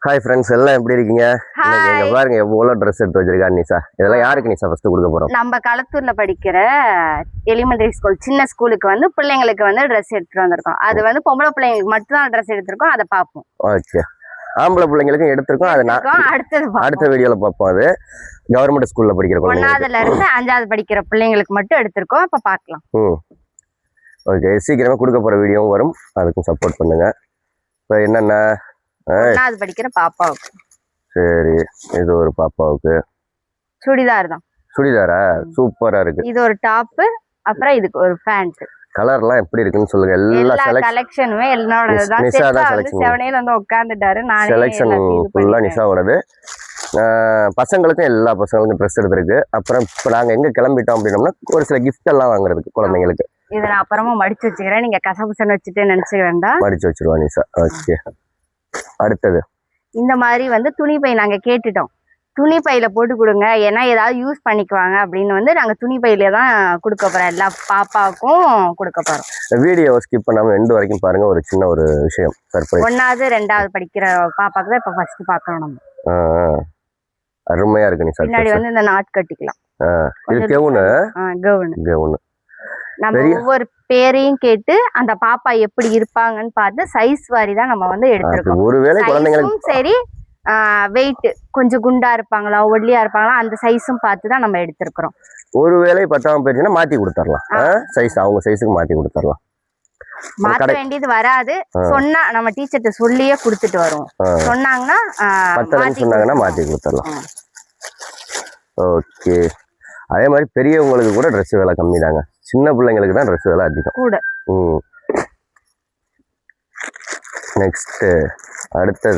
Hi friends, எல்லாம் எப்படி இருக்கீங்க? இன்னைக்கு இங்க பாருங்க எவ்வளோ ட்ரெஸ் எடுத்து வச்சிருக்கா நிஷா. இதெல்லாம் யாருக்கு நிஷா ஃபர்ஸ்ட் கொடுக்க போறோம்? நம்ம களத்தூர்ல படிக்கிற எலிமெண்டரி ஸ்கூல், சின்ன ஸ்கூலுக்கு வந்து பிள்ளைங்களுக்கு வந்து ட்ரெஸ் எடுத்துட்டு வந்திருக்கோம். அது வந்து பொம்பளை பிள்ளைங்களுக்கு மட்டும் தான் ட்ரெஸ் எடுத்திருக்கோம். அதை பார்ப்போம். ஓகே, ஆம்பளை பிள்ளைங்களுக்கும் எடுத்திருக்கோம். அது அடுத்த வீடியோல பார்ப்போம். அது கவர்மெண்ட் ஸ்கூல்ல படிக்கிற 1ஆவதுல இருந்து 5ஆவது படிக்கிற பிள்ளைங்களுக்கு மட்டும் எடுத்திருக்கோம். இப்ப பார்க்கலாம். ஓகே, சீக்கிரமா கொடுக்க போற வீடியோவும் வரும், அதுக்கும் சப்போர்ட் பண்ணுங்க. இப்போ என்னென்ன 1ஆவது படிக்கிற பாப்பாவுக்கு. சரி, இது ஒரு பாப்பாவுக்கு சுடிதார் தான். சுடிதாரா? சூப்பரா இருக்கு. இது ஒரு டாப், அப்புறம் இதுக்கு ஒரு பேண்ட். கலர்லாம் எப்படி இருக்குன்னு சொல்லுங்க. எல்லா கலெக்ஷனுமே என்னோடது தான். நிஷா தான் செலக்ஷன். செவனேல வந்து உட்கார்ந்துட்டாரு. நான் செலக்ஷன் ஃபுல்லா நிஷாவோடது. பசங்களுக்கும் எல்லா பசங்களுக்கும் ட்ரெஸ் எடுத்திருக்கு. அப்புறம் இப்போ நாங்கள் எங்கே கிளம்பிட்டோம் அப்படின்னோம்னா ஒரு சில கிஃப்ட் எல்லாம் வாங்குறதுக்கு குழந்தைங்களுக்கு. இதை நான் அப்புறமா மடிச்சு வச்சுக்கிறேன். நீங்க கசபுசன்னு வச்சுட்டு நினைச்சுக்க வேண்டாம். மடிச்சு வச்சிருவா நிஷா. ஓகே, அடுத்தது இந்த மாதிரி வந்து துணி பை நாங்க கேட்டுட்டோம். துணி பையில போட்டு கொடுங்க, ஏன்னா ஏதாவது யூஸ் பண்ணிக்குவாங்க அப்படின்னு வந்து நாங்க துணி பையில தான் கொடுக்க போறோம். எல்லா பாப்பாவுக்கும் கொடுக்க போறோம். வீடியோவை ஸ்கிப் பண்ணாம எண்டு வரைக்கும் பாருங்க. ஒரு சின்ன ஒரு விஷயம் சர்ப்ரைஸ். 1ஆவது 2ஆவது படிக்கிற பாப்பாக்கு தான் இப்ப ஃபர்ஸ்ட் பார்க்கணும் நம்ம. அருமையா இருக்கு நிஷா. பின்னாடி வந்து இந்த நாட் கட்டிக்கலாம். இது கவுன். நம்ம ஒவ்வொரு பேரையும் கேட்டு அந்த பாப்பா எப்படி இருப்பாங்கன்னு பார்த்து சைஸ் வாரி தான் நம்ம வந்து எடுத்திருக்கோம். ஒருவேளை குழந்தைங்களுக்கு சரி, வெயிட் கொஞ்சம் குண்டா இருப்பாங்களா ஒல்லியா இருப்பாங்களா அந்த சைஸும் பார்த்து தான் நம்ம எடுத்திருக்கிறோம். ஒருவேளை 10ஆம் போயிடுச்சுன்னா மாத்தி கொடுத்துடலாம். சைஸ் அவங்க சைஸுக்கு மாத்தி கொடுத்துடலாம். மாற்ற வேண்டியது வராது. சொன்னா நம்ம டீச்சர்ட்ட சொல்லியே கொடுத்துட்டு வருவோம். சொன்னாங்கன்னா 10 சொன்னாங்கன்னா மாத்தி கொடுத்துடலாம். ஓகே, அதே மாதிரி பெரியவங்களுக்கு கூட ட்ரெஸ் விலை கம்மி தாங்க. சின்ன பிள்ளைங்களுக்கு தான் ட்ரெஸ் விலை அதிகம் கூட. நெக்ஸ்ட் அடுத்த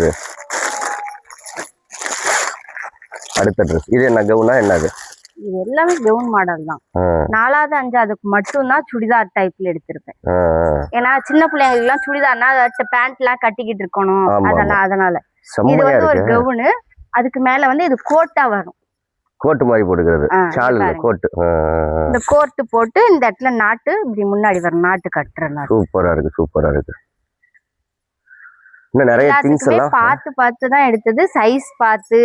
ட்ரெஸ். இது என்ன கவுனா? என்னது? இது எல்லாமே கவுன் மாடல் தான். 4ஆவது 5ஆவதுக்கு மட்டும் தான் சுடிதார் டைப்ல எடுத்திருப்பேன். ஏன்னா சின்ன பிள்ளைங்களுக்கு எல்லாம் சுடிதார்னா பேண்ட் எல்லாம் கட்டிக்கிட்டு இருக்கணும். அதனால இது வந்து ஒரு கவுனு. அதுக்கு மேல வந்து இது கோட்டா வரும். கோட்டு மாதிரி போட்டுக்கிறது. ஷால் கோட்டு. இந்த கோட்டு போட்டு இந்த இடத்துல நாட்டு இப்படி முன்னாடி வர நாட்டு கட்டுறேன். சூப்பரா இருக்கு. இன்னும் நிறைய திங்ஸ் எல்லாம் பார்த்து தான் எடுத்தது. சைஸ் பார்த்து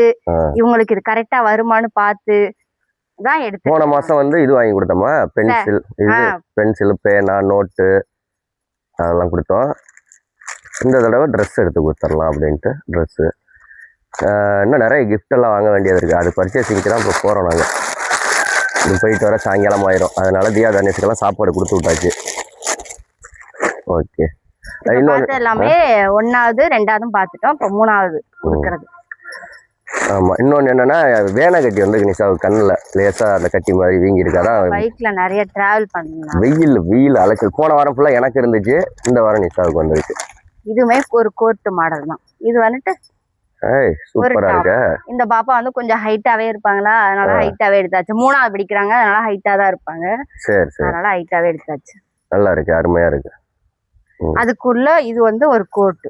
இவங்களுக்கு இது கரெக்டா வருமானு பார்த்து தான் எடுத்து. போன மாசம் வந்து இது வாங்கி கொடுத்தோமா, பென்சில் பேனா நோட்டு அதெல்லாம் கொடுத்தோம். இந்த தடவை ட்ரெஸ் எடுத்து கொடுத்துடலாம் அப்படின்ட்டு ட்ரெஸ்ஸு. இன்னும் நிறைய கிஃப்ட் எல்லாம் வாங்க வேண்டியது இருக்குது. அது பர்ச்சேசிங்க்கு தான் இப்போ போகிறோம் நாங்கள். இது போயிட்டு வர சாயங்காலம் ஆயிரும். அதனால தியா தனேஷுக்கெல்லாம் சாப்பாடு கொடுத்து விட்டாச்சு. ஓகே, இன்னொன்று எல்லாமே 1ஆவது 2ஆவதும் பார்த்துட்டோம். இப்போ 3ஆவது கொடுக்கறது. ஆமாம், இன்னொன்று என்னன்னா வேனை கட்டி வந்து நிஷாவுக்கு கண்ணில் லேசாக அந்த கட்டி மாதிரி வீங்கி இருக்காதான். பைக்ல நிறைய டிராவல் பண்ணலாம். வெயில் அலைச்சல். போன வாரம் ஃபுல்லாக எனக்கு இருந்துச்சு, இந்த வாரம் நிஷாவுக்கு வந்துருக்கு. இதுவுமே ஒரு கோர்ட்டு மாடல் தான். இது வந்துட்டு சூப்பரா இருக்கு. இந்த பாப்பா வந்து கொஞ்சம் ஹைட்டாவே இருப்பாங்களா, அதனால ஹைட்டாவே எடுத்தாச்சு. 3ஆவது படிக்கிறாங்க, அதனால ஹைட்டா தான் இருப்பாங்க. சரி, அதனால ஹைட்டாவே எடுத்தாச்சு. நல்லா இருக்கு, அருமையா இருக்கு. அதுக்குள்ள இது வந்து ஒரு கோட்,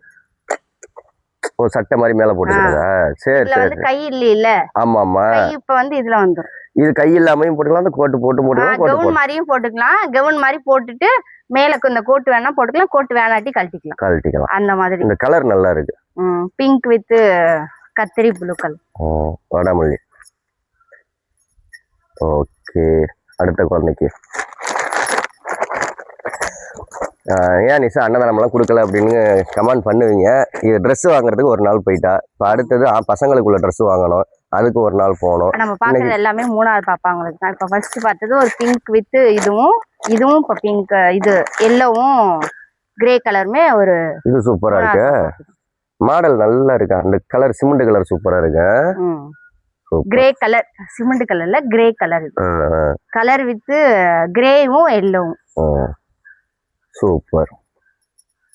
ஒரு சட்டை மாதிரி மேல போட்டுக்கிறதா? சரி வந்து கை இல்ல. ஆமா, கை இப்ப வந்து இதுல வந்துரும். இது கை இல்லாமையும் போட்டுக்கலாம், அந்த கோட் போட்டுக்கலாம். கவுன் மாதிரியும் போட்டுக்கலாம். கவுன் மாதிரி போட்டுட்டு மேலக்கு இந்த கோட் வேணா போட்டுக்கலாம், கோட் வேணாட்டி கழட்டிக்கலாம். அந்த மாதிரி. இந்த கலர் நல்லா இருக்கு. பிங்க் வித் கத்திரி ப்ளூ கலர். வடமல்லி. ஓகே, அடுத்த குழந்தைக்கு ஏன் நிஷா அன்னதானம்லாம் கொடுக்கல அப்படின்னு கமெண்ட் பண்ணுவீங்க. இது ட்ரெஸ் வாங்குறதுக்கு ஒரு நாள் போயிட்டா. இப்போ அடுத்தது பசங்களுக்குள்ள ட்ரெஸ் வாங்கணும், அதுக்கு ஒரு நாள் போகணும். நம்ம பார்க்கறது எல்லாமே 3ஆவது பாப்பாங்களுக்கு தான். இப்போ ஃபர்ஸ்ட் பார்த்தது ஒரு பிங்க் வித் இதுவும் இப்போ பிங்க், இது எல்லோவும் கிரே கலருமே ஒரு. இது சூப்பரா இருக்கு. மாடல் நல்லா இருக்கா. அந்த கலர் சிமெண்ட் கலர் சூப்பரா இருக்கு. கிரே கலர், சிமெண்ட் கலர்ல கிரே கலர். கலர் வித் கிரேவும் எல்லோவும். சூப்பர்.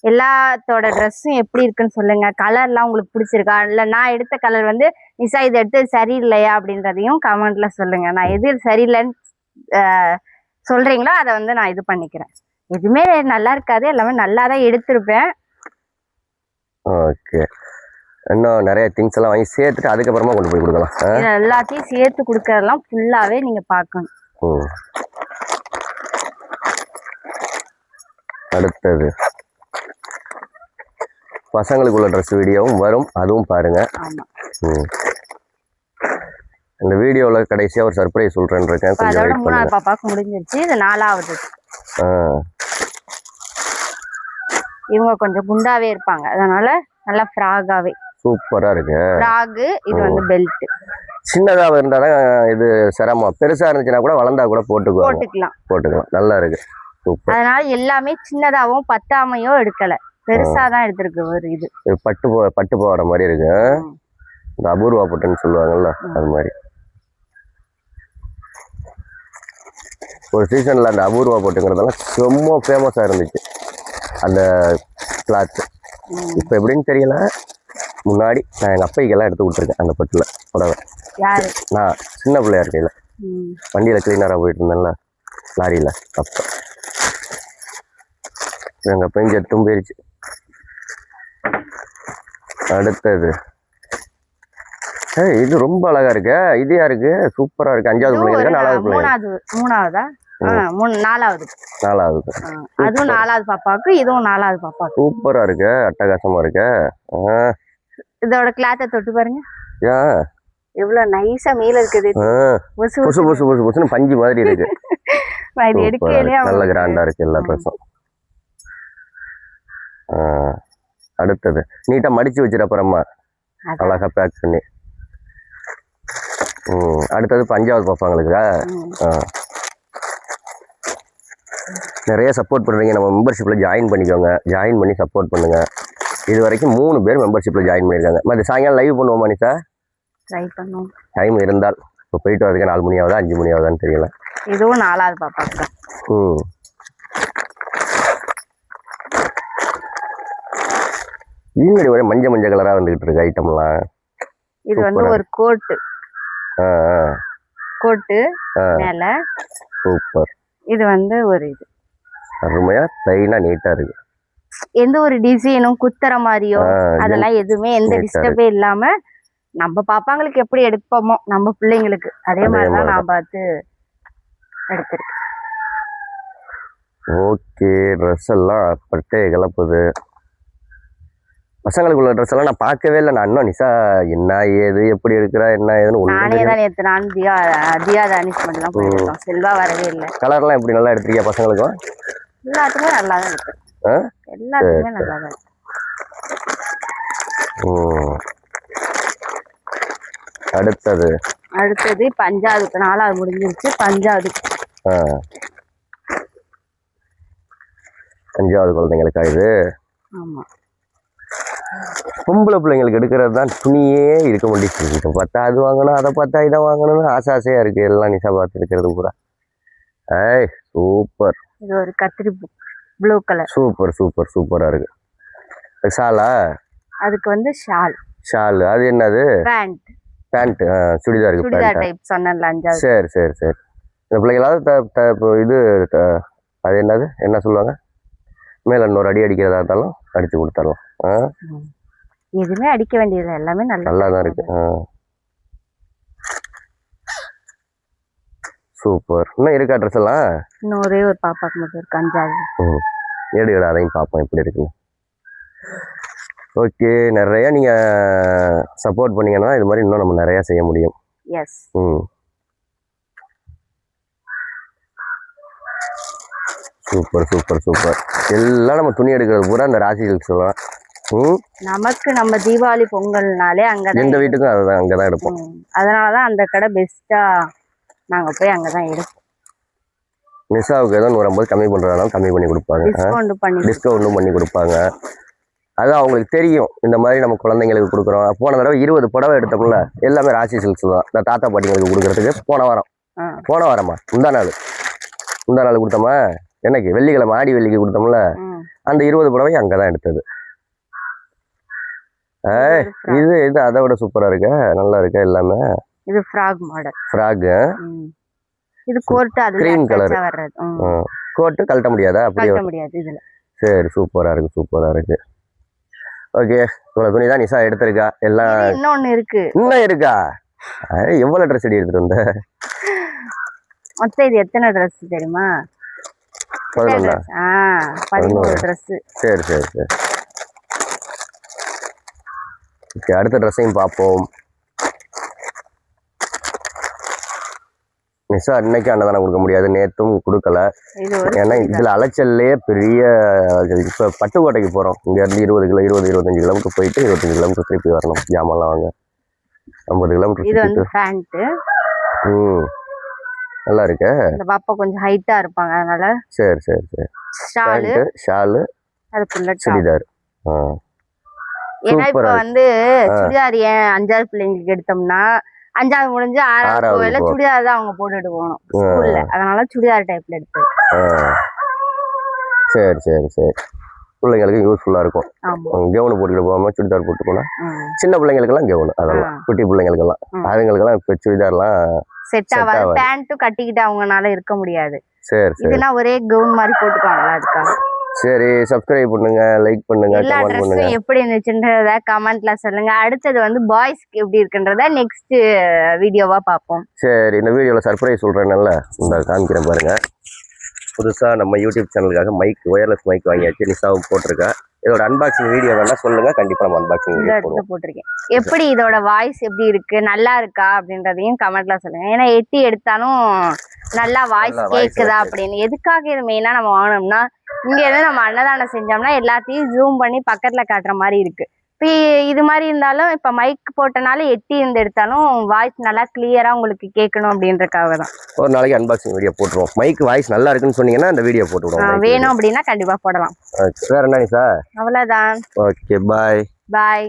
எல்லாத்தோட ட்ரெஸ்ஸும் எப்படி இருக்குன்னு சொல்லுங்க. கலர்லாம் உங்களுக்கு பிடிச்சிருக்கா, இல்ல நான் எடுத்த கலர் வந்து நிஷா இது எடுத்தது சரியில்லையா அப்படின்றதையும் கமெண்ட்ல சொல்லுங்க. நான் எது சரியில்லைன்னு சொல்றீங்களோ அதை வந்து நான் இது பண்ணிக்கிறேன். எதுவுமே நல்லா இருக்காது, எல்லாமே நல்லா தான் எடுத்திருப்பேன். ஓகே, இன்னும் நிறைய திங்ஸ் எல்லாம் வாங்கி சேர்த்துட்டு அதுக்கப்புறமா கொண்டு போய் கொடுக்கலாம். எல்லாத்தையும் சேர்த்து கொடுக்கறதெல்லாம் ஃபுல்லாவே நீங்க பார்க்கணும். அடுத்தது பசங்களுக்குள்ள ட்ரெஸ் வீடியோவும் வரும், அதுவும் பாருங்க. ஆமா. இந்த வீடியோல கடைசியா ஒரு சர்ப்ரைஸ் சொல்றேன்னு இருக்கேன். கொஞ்சம் அதோட வெயிட் 3வது பண்ணுங்க. பாப்பாக்கு முடிஞ்சிருச்சு. இது 4வது. இவங்க கொஞ்சம் குண்டாவே இருப்பாங்க, அதனால நல்லா ஃப்ராகாவே சூப்பரா இருக்கு. ஃப்ராக். இது வந்து பெல்ட். சின்னதா இருந்தாலும் இது சிரமம், பெருசா இருந்துச்சுன்னா கூட வளர்ந்தா கூட போட்டுக்கலாம். நல்லா இருக்கு. சூப்பர். அதனால எல்லாமே சின்னதாவும் பத்தாமையோ எடுக்கல, பெருசாதான் எடுத்திருக்கு. ஒரு இது பட்டு போற மாதிரி இருக்கு. இந்த அபூர்வா பட்டுன்னு சொல்லுவாங்கல்ல, அது மாதிரி. ஒரு சீசன்ல அந்த அபூர்வா பட்டுங்கிறதெல்லாம் ரொம்ப ஃபேமஸா இருந்துச்சு அந்த கிளாத். இப்ப எப்படின்னு தெரியல. முன்னாடி நான் எங்க அப்பைக்கெல்லாம் எடுத்து விட்டுருக்கேன் அந்த பட்டுல புடவை. நான் சின்ன பிள்ளையா இருக்கையில வண்டியில கிளீனரா போயிட்டு இருந்தேன்ல, லாரியில. அப்ப எங்க அப்பையும் எடுத்தும் போயிருச்சு. அடுத்தது இது ரொம்ப அழகா இருக்கு. இது யாருக்கு? சூப்பரா இருக்கு. 5வது பிள்ளைங்க, 4வது பிள்ளைங்க? 3வதா? 4வது. அதுவும் 4வது பாப்பாவுக்கு, இதுவும் 4வது பாப்பாவுக்கு. சூப்பரா இருக்கு, அட்டகாசமா இருக்கு. இதோட கிளாத்தை தொட்டு பாருங்க, எவ்வளவு நைஸா மேல இருக்குது. புசு புசு புசு புசுன்னு பஞ்சு மாதிரி இருக்கு. இது எடுக்கலையா? நல்ல கிராண்டா இருக்கு எல்லா ட்ரெஸ்ஸும். அடுத்தது நீட்டா மடிச்சு வச்சிருப்பறம்மா, அழகா பேக் பண்ணி. அடுத்தது 5வது பாப்பாங்களுக்கா? நிறைய சப்போர்ட் பண்ணுறீங்க. நம்ம மெம்பர்ஷிப்பில் ஜாயின் பண்ணிக்கோங்க. ஜாயின் பண்ணி சப்போர்ட் பண்ணுங்க. இது வரைக்கும் 3 பேர் மெம்பர்ஷிப்பில் ஜாயின் பண்ணியிருக்காங்க. மற்ற சாயங்காலம் லைவ் பண்ணுவோம் மனிஷா? ட்ரை பண்ணுவோம், டைம் இருந்தால். இப்போ போயிட்டு வரதுக்கு 4 மணி ஆகுதா 5 மணி ஆகுதான்னு தெரியல. இதுவும் 4வது பாப்பாக்கு. ஈங்கடி ஒரே மஞ்சள் மஞ்சள் கலராக வந்துகிட்டு இருக்கு ஐட்டம்லாம். இது வந்து ஒரு கோட்டு. மேல சூப்பர். இது வந்து ஒரு இது அருமையா ப்ளைனா நீட்டா இருக்கு. எந்த ஒரு டிசைனும் குத்துற மாதிரியோ அதெல்லாம் எதுவுமே எந்த டிஸ்டர்பே இல்லாம நம்ம பாப்பாங்களுக்கு எப்படி எடுப்போமோ நம்ம பிள்ளைங்களுக்கு அதே மாதிரிதான் நான் பார்த்து எடுத்திருக்கேன். ஓகே, ட்ரெஸ் எல்லாம் பட்டே கிளப்புது. பசங்களுக்குள்ள ட்ரெஸ் எல்லாம் நான் பார்க்கவே இல்லை. நான் இன்னும் நிஷா என்ன ஏது எப்படி இருக்கிறா என்ன ஏதுன்னு நானே தான் நேற்று நான் தியா தானிஷ் மட்டும் தான் போயிருக்கோம். செல்வா வரவே இல்லை. கலர்லாம் எப்படி நல்லா எடுத்திருக்கியா பசங்களுக்கும்? எல்லாத்துக்குமே நல்லா தான் இருக்கு. எல்லாத்துக்குமே நல்லா தான் இருக்கு. அடுத்தது 5வது 4வது முடிஞ்சிருச்சு. 5வது குழந்தைங்களுக்கா இது? ஆமா. பொம்பளை பிள்ளைங்களுக்கு எடுக்கிறது தான் துணியே இருக்க முடியும். இதை பார்த்தா அது வாங்கணும், அதை பார்த்தா இதை வாங்கணும்னு ஆசையா இருக்கு. எல்லாம் நிஷா பார்த்து இருக்கிறது பூரா. சூப்பர். இது ஒரு கத்திரி ப்ளூ கலர். சூப்பரா இருக்கு. ஷாலா? அதுக்கு வந்து ஷால். அது என்னது? பேண்ட். சுடிதார் டைப் சொன்னேன்ல 5வது. சரி. இந்த பிள்ளைங்களாவது இது அது என்னது என்ன சொல்லுவாங்க, மேல இன்னொரு அடி அடிக்கிறதா இருந்தாலும் அடிச்சு கொடுத்துடலாம். எதுவுமே அடிக்க வேண்டியது, எல்லாமே நல்லாதான் இருக்கு. சூப்பர். இன்னும் இருக்கா ட்ரெஸ் எல்லாம்? இன்னும் ஒரே ஒரு பாப்பாக்கு மட்டும் இருக்கு 5வது. ஏடு அதையும் பார்ப்போம் எப்படி இருக்குன்னு. ஓகே, நிறைய நீங்க சப்போர்ட் பண்ணீங்கன்னா இது மாதிரி இன்னும் நம்ம நிறைய செய்ய முடியும். எஸ். சூப்பர். எல்லாம் நம்ம துணி எடுக்கிறது பூரா அந்த ராசி சில்க்ஸ் எல்லாம். நமக்கு நம்ம தீபாவளி பொங்கல்னாலே அங்கதான், எந்த வீட்டுக்கும் அதுதான் அங்கதான் எடுப்போம். அதனாலதான் அந்த கடை பெஸ்டா நாங்க போய் அங்கதான் எடுப்போம். நிஷாவுக்கு ஏதோ 150 கம்மி பண்றதுனால கம்மி பண்ணி கொடுப்பாங்க, டிஸ்கவுண்டும் பண்ணி கொடுப்பாங்க. அது அவங்களுக்கு தெரியும் இந்த மாதிரி நம்ம குழந்தைங்களுக்கு கொடுக்குறோம். போன தடவை 20 புடவை எடுத்தோம்ல, எல்லாமே ராசி சில்க்ஸ் தான். இந்த தாத்தா பாட்டிங்களுக்கு கொடுக்கறதுக்கு போன வாரமா முந்தா நாள் கொடுத்தோமா, என்னைக்கு வெள்ளிக்கிழமை ஆடி வெள்ளிக்கு கொடுத்தோம்ல, அந்த 20 புடவை அங்கதான் எடுத்தது. இது அதை விட சூப்பரா இருக்கு, நல்லா இருக்கு எல்லாமே. இது ஃப்ராக் மாடல். இது கோட், அது கிரீம் கலர் கோட். கழட்ட முடியாதா? அப்படியே கழட்ட முடியாது இதுல. சரி, சூப்பரா இருக்கு. ஓகே, இவ்வளவு துணி தான் நிஷா எடுத்திருக்கா. எல்லாம் இன்னொன்னு இருக்கு. இன்னும் இருக்கா? எவ்வளவு ட்ரெஸ் எடுத்துட்டு வந்த? மொத்தம் இது எத்தனை ட்ரெஸ் தெரியுமா? 11 ட்ரெஸ். சரி. ஓகே, அடுத்த ட்ரெஸ்ஸையும் பார்ப்போம். நிஷா இன்னைக்கு அன்னதானம் கொடுக்க முடியாது, நேற்றும் கொடுக்கல. ஏன்னா இதில் அலைச்சல்லையே பெரிய இப்போ பட்டுக்கோட்டைக்கு போகிறோம். இங்கேருந்து 25 கிலோமீட்டர் போயிட்டு 25 கிலோமீட்டர் திருப்பி வரணும். ஜாமான்லாம் வாங்க 50 கிலோமீட்டர். இது வந்து பேண்ட். நல்லா இருக்கு. இந்த பாப்பா கொஞ்சம் ஹைட்டா இருப்பாங்க அதனால. சரி சரி சரி. ஷாலு அதுக்குள்ள சுடிதார். ஏன்னா இப்ப வந்து சுடிதார் ஏன் 5ஆவது பிள்ளைங்களுக்கு எடுத்தோம்னா 5ஆவது முடிஞ்சு 6ஆவது போயில சுடிதார் தான் அவங்க போட்டுட்டு போகணும் ஸ்கூல்ல. அதனால சுடிதார் டைப்ல எடுத்து. சரி சரி சரி. பிள்ளைங்களுக்கு யூஸ்ஃபுல்லா இருக்கும். கெவுனு போட்டுக்கிட்டு போகாம சுடிதார் போட்டு போனா சின்ன பிள்ளைங்களுக்கெல்லாம் கெவுனு, அதெல்லாம் குட்டி பிள்ளைங்களுக்கெல்லாம். அதுங்களுக்கெல்லாம் இப்போ சுடிதார்லாம் செட் ஆகாது. பேண்ட்டும் கட்டிக்கிட்டு அவங்கனால இருக்க முடியாது. சரி சரி. இதுனா ஒரே கவுன் மாதிரி போட்டுக்குவாங்களா அதுக்காக. சரி, சப்ஸ்கிரைப் பண்ணுங்க, லைக் பண்ணுங்க, கமெண்ட் பண்ணுங்க. எப்படி இருந்துச்சுன்றத கமெண்ட்ல சொல்லுங்க. அடுத்தது வந்து பாய்ஸ்க்கு எப்படி இருக்குன்றத நெக்ஸ்ட் வீடியோவா பார்ப்போம். சரி, இந்த வீடியோல சர்ப்ரைஸ் சொல்றேன்ல, இந்த காமிக்கிறேன் பாருங்க. புதுசா நம்ம யூடியூப் சேனலுக்காக மைக், ஒயர்லெஸ் மைக் வாங்கியாச்சு. நிஷாவும் போட்டிருக்கேன். இதோட அன்பாக்சிங் வீடியோ வேணா சொல்லுங்க, கண்டிப்பா நம்ம அன்பாக்சிங் வீடியோ போட்டிருக்கேன். எப்படி இதோட வாய்ஸ் எப்படி இருக்கு, நல்லா இருக்கா அப்படின்றதையும் கமெண்ட்ல சொல்லுங்க. ஏன்னா எட்டி எடுத்தாலும் நல்லா வாய்ஸ் கேக்குதா அப்படின்னு. எதுக்காக இது மெயினா நம்ம வாங்கணும்னா, இங்க இருந்து நம்ம அன்னதானம் செஞ்சோம்னா எல்லாத்தையும் ஜூம் பண்ணி பக்கத்துல காட்டுற மாதிரி இருக்கு. இப்போ இது மாதிரி இருந்தாலும் இப்ப மைக் போட்டனால எட்டி இருந்து எடுத்தாலும் வாய்ஸ் நல்லா கிளியரா உங்களுக்கு கேட்கணும் அப்படின்றதுக்காக தான். ஒரு நாளைக்கு அன்பாக்சிங் வீடியோ போட்டுருவோம். மைக் வாய்ஸ் நல்லா இருக்குன்னு சொன்னீங்கன்னா அந்த வீடியோ போட்டுவிடுவோம். வேணும் அப்படின்னா கண்டிப்பா போடலாம். வேற என்ன சார்? அவ்வளவுதான். ஓகே, பாய். பாய்.